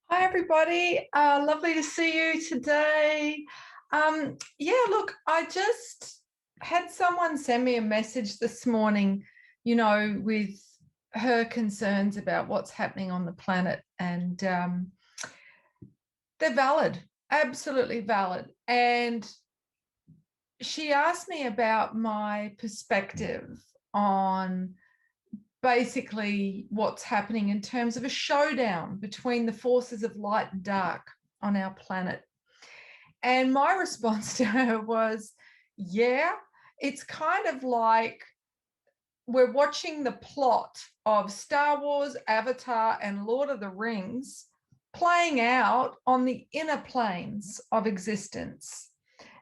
Hi, everybody. Lovely to see you today. Look, I just had someone send me a message this morning, with her concerns about what's happening on the planet. And they're valid, absolutely valid. And she asked me about my perspective on basically what's happening in terms of a showdown between the forces of light and dark on our planet. And my response to her was, yeah, it's kind of like we're watching the plot of Star Wars, Avatar, and Lord of the Rings playing out on the inner planes of existence.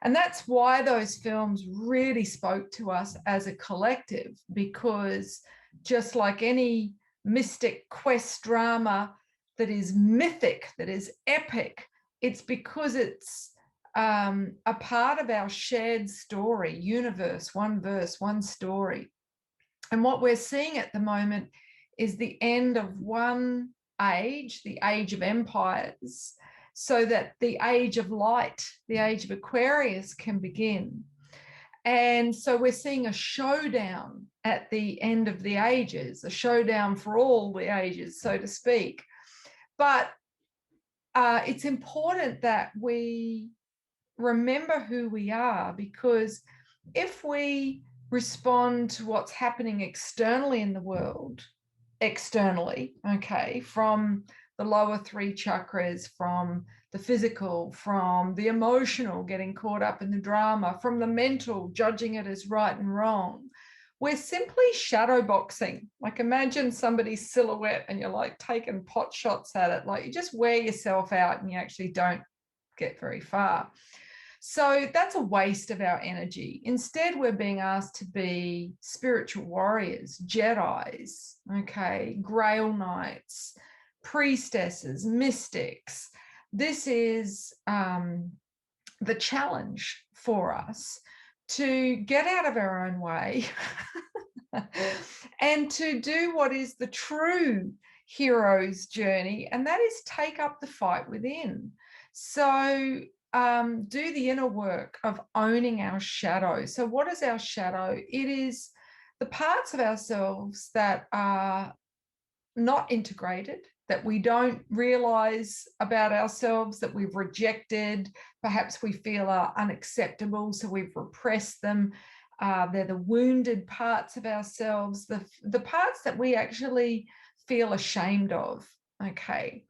And that's why those films really spoke to us as a collective, because just like any mystic quest drama that is mythic, that is epic, it's because it's a part of our shared story, universe, one verse, one story. And what we're seeing at the moment is the end of one age, the age of empires, so that the age of light, the age of Aquarius, can begin. And so we're seeing a showdown at the end of the ages, a showdown for all the ages, so to speak. But it's important that we remember who we are, because if we respond to what's happening externally in the world, externally, okay, from the lower three chakras, from the physical, from the emotional, getting caught up in the drama, from the mental, judging it as right and wrong, we're simply shadow boxing. Like, imagine somebody's silhouette and you're like taking pot shots at it. Like, you just wear yourself out and you actually don't get very far. So that's a waste of our energy. Instead, we're being asked to be spiritual warriors, Jedis, okay, Grail Knights, priestesses, mystics. This is the challenge for us, to get out of our own way and to do what is the true hero's journey, and that is take up the fight within. So do the inner work of owning our shadow. So what is our shadow? It is the parts of ourselves that are not integrated, that we don't realize about ourselves, that we've rejected, perhaps we feel are unacceptable, so we've repressed them. They're the wounded parts of ourselves, the parts that we actually feel ashamed of, okay?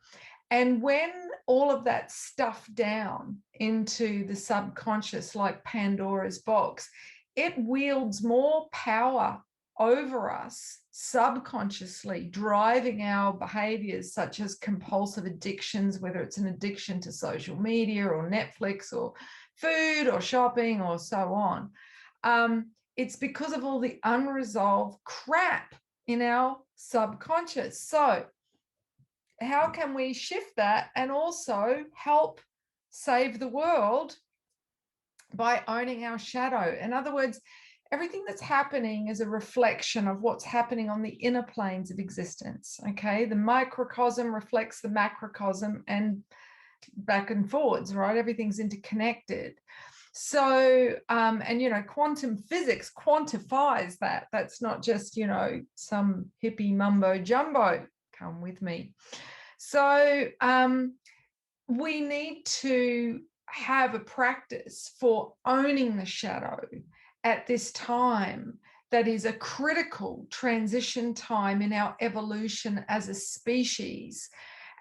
And when all of that stuffed down into the subconscious, like Pandora's box, it wields more power over us subconsciously, driving our behaviors such as compulsive addictions, whether it's an addiction to social media or Netflix or food or shopping or so on. It's because of all the unresolved crap in our subconscious. So how can we shift that and also help save the world by owning our shadow? In other words, everything that's happening is a reflection of what's happening on the inner planes of existence, okay? The microcosm reflects the macrocosm, and back and forwards, right? Everything's interconnected. So, quantum physics quantifies that. That's not just, some hippie mumbo jumbo. Come with me. So we need to have a practice for owning the shadow at this time that is a critical transition time in our evolution as a species.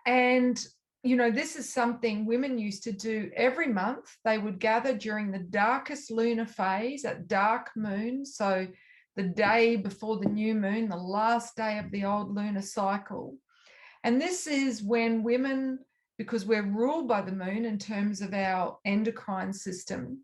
And this is something women used to do every month. They would gather during the darkest lunar phase at dark moon, so the day before the new moon, the last day of the old lunar cycle. And this is when women, because we're ruled by the moon in terms of our endocrine system,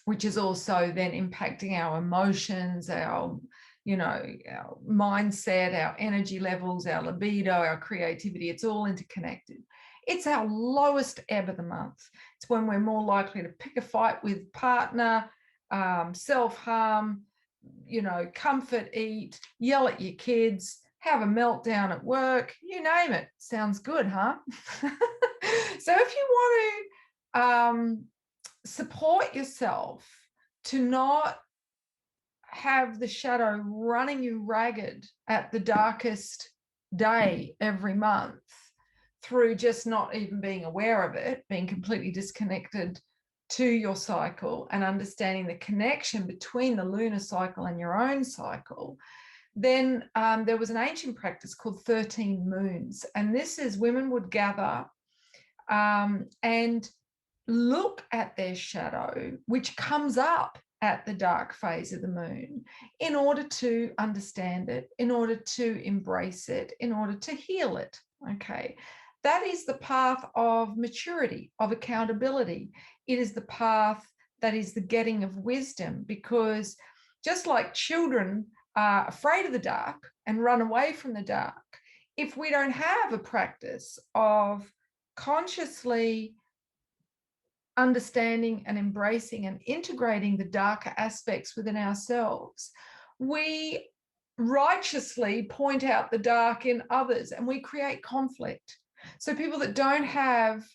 which is also then impacting our emotions, our mindset, our energy levels, our libido, our creativity. It's all interconnected. It's our lowest ebb of the month. It's when we're more likely to pick a fight with partner, self-harm, comfort eat, yell at your kids, have a meltdown at work, you name it. Sounds good, huh? So if you want to support yourself to not have the shadow running you ragged at the darkest day every month through just not even being aware of it, being completely disconnected to your cycle and understanding the connection between the lunar cycle and your own cycle, then there was an ancient practice called 13 moons. And this is women would gather and look at their shadow, which comes up at the dark phase of the moon, in order to understand it, in order to embrace it, in order to heal it. Okay. That is the path of maturity, of accountability. It is the path that is the getting of wisdom, because just like children are afraid of the dark and run away from the dark, if we don't have a practice of consciously understanding and embracing and integrating the darker aspects within ourselves, we righteously point out the dark in others and we create conflict. So people that don't have,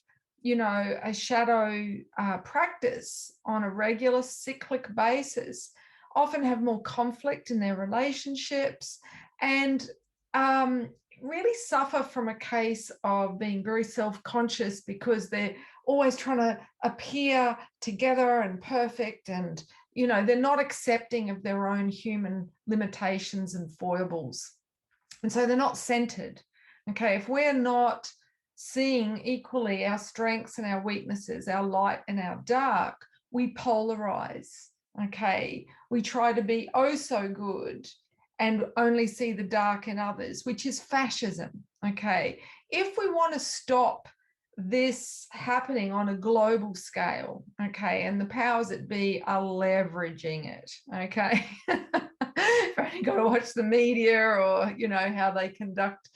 you know, a shadow practice on a regular cyclic basis often have more conflict in their relationships and really suffer from a case of being very self-conscious, because they're always trying to appear together and perfect, and you know, they're not accepting of their own human limitations and foibles, and so they're not centered. Okay, if we're not seeing equally our strengths and our weaknesses, our light and our dark, we polarize. Okay, we try to be oh so good and only see the dark in others, which is fascism. Okay, if we want to stop this happening on a global scale, okay, and the powers that be are leveraging it, okay. You've only got to watch the media, or you know how they conduct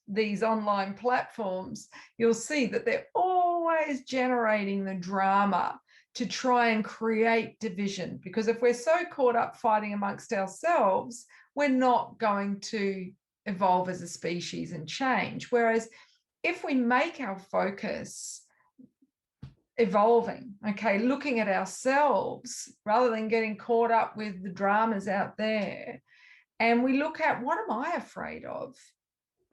these online platforms, you'll see that they're always generating the drama to try and create division, because if we're so caught up fighting amongst ourselves, we're not going to evolve as a species and change. Whereas if we make our focus evolving, okay, looking at ourselves rather than getting caught up with the dramas out there, and we look at what am I afraid of,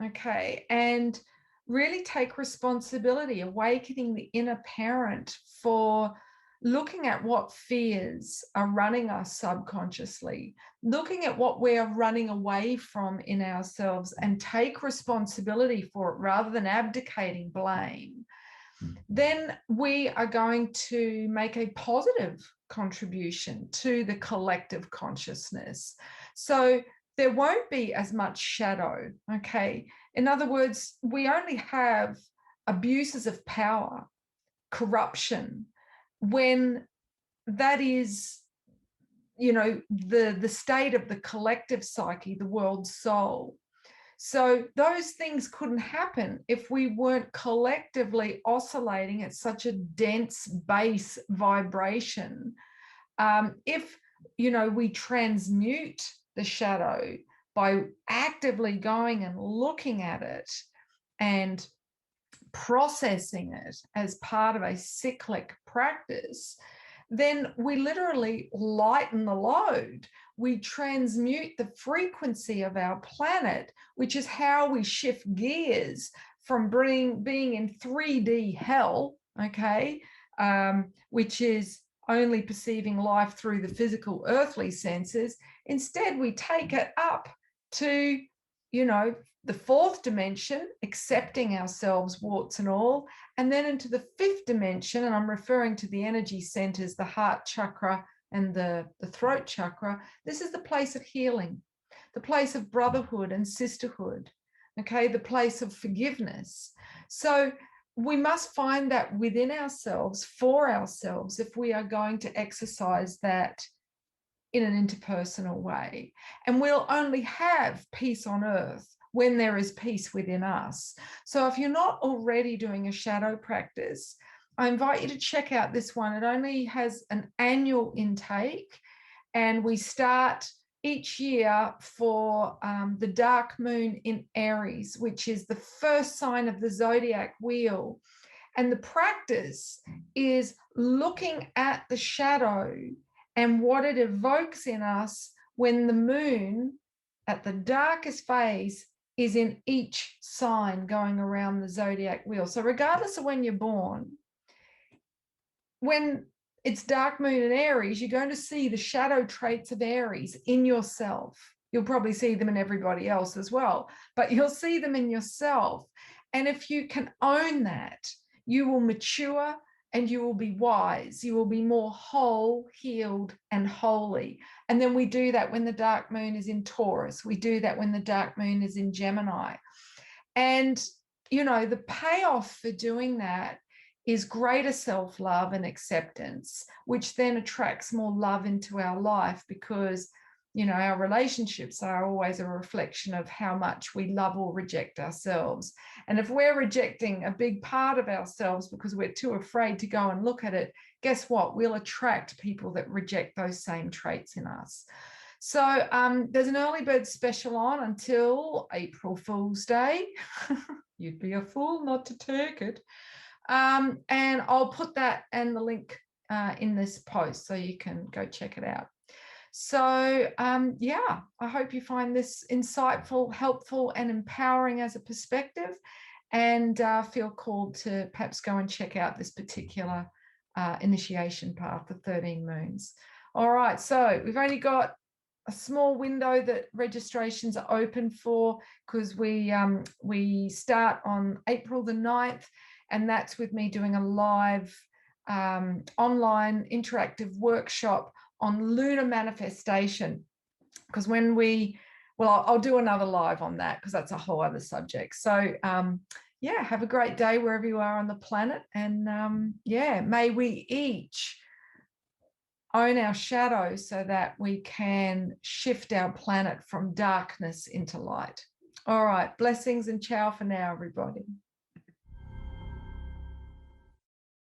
okay, and really take responsibility, awakening the inner parent for looking at what fears are running us subconsciously, looking at what we are running away from in ourselves, and take responsibility for it rather than abdicating blame, then we are going to make a positive contribution to the collective consciousness. So there won't be as much shadow, okay? In other words, we only have abuses of power, corruption, when that is, you know, the state of the collective psyche, the world soul. So those things couldn't happen if we weren't collectively oscillating at such a dense base vibration. If, you know, we transmute the shadow by actively going and looking at it and processing it as part of a cyclic practice, then we literally lighten the load. We transmute the frequency of our planet, which is how we shift gears from being in 3D hell, okay, which is only perceiving life through the physical earthly senses. Instead, we take it up to, you know, the fourth dimension, accepting ourselves, warts and all, and then into the fifth dimension, and I'm referring to the energy centers, the heart chakra and the throat chakra. This is the place of healing, the place of brotherhood and sisterhood, okay, the place of forgiveness. So we must find that within ourselves, for ourselves, if we are going to exercise that in an interpersonal way. And we'll only have peace on earth when there is peace within us. So if you're not already doing a shadow practice, I invite you to check out this one. It only has an annual intake, and we start each year for the dark moon in Aries, which is the first sign of the zodiac wheel. And the practice is looking at the shadow and what it evokes in us when the moon at the darkest phase is in each sign going around the zodiac wheel. So regardless of when you're born, when it's dark moon in Aries, you're going to see the shadow traits of Aries in yourself. You'll probably see them in everybody else as well, but you'll see them in yourself. And if you can own that, you will mature and you will be wise. You will be more whole, healed, and holy. And then we do that when the dark moon is in Taurus. We do that when the dark moon is in Gemini. And, you know, the payoff for doing that is greater self-love and acceptance, which then attracts more love into our life because, you know, our relationships are always a reflection of how much we love or reject ourselves. And if we're rejecting a big part of ourselves because we're too afraid to go and look at it, guess what? We'll attract people that reject those same traits in us. So there's an early bird special on until April Fool's Day. You'd be a fool not to take it. And I'll put that and the link in this post so you can go check it out. So yeah, I hope you find this insightful, helpful, and empowering as a perspective, and feel called to perhaps go and check out this particular initiation path, the 13 moons. All right, so we've only got a small window that registrations are open for because we start on April the 9th, and that's with me doing a live online interactive workshop on lunar manifestation. Because when I'll do another live on that because that's a whole other subject. So yeah, have a great day wherever you are on the planet, and yeah, may we each own our shadow so that we can shift our planet from darkness into light. All right, blessings and ciao for now, everybody.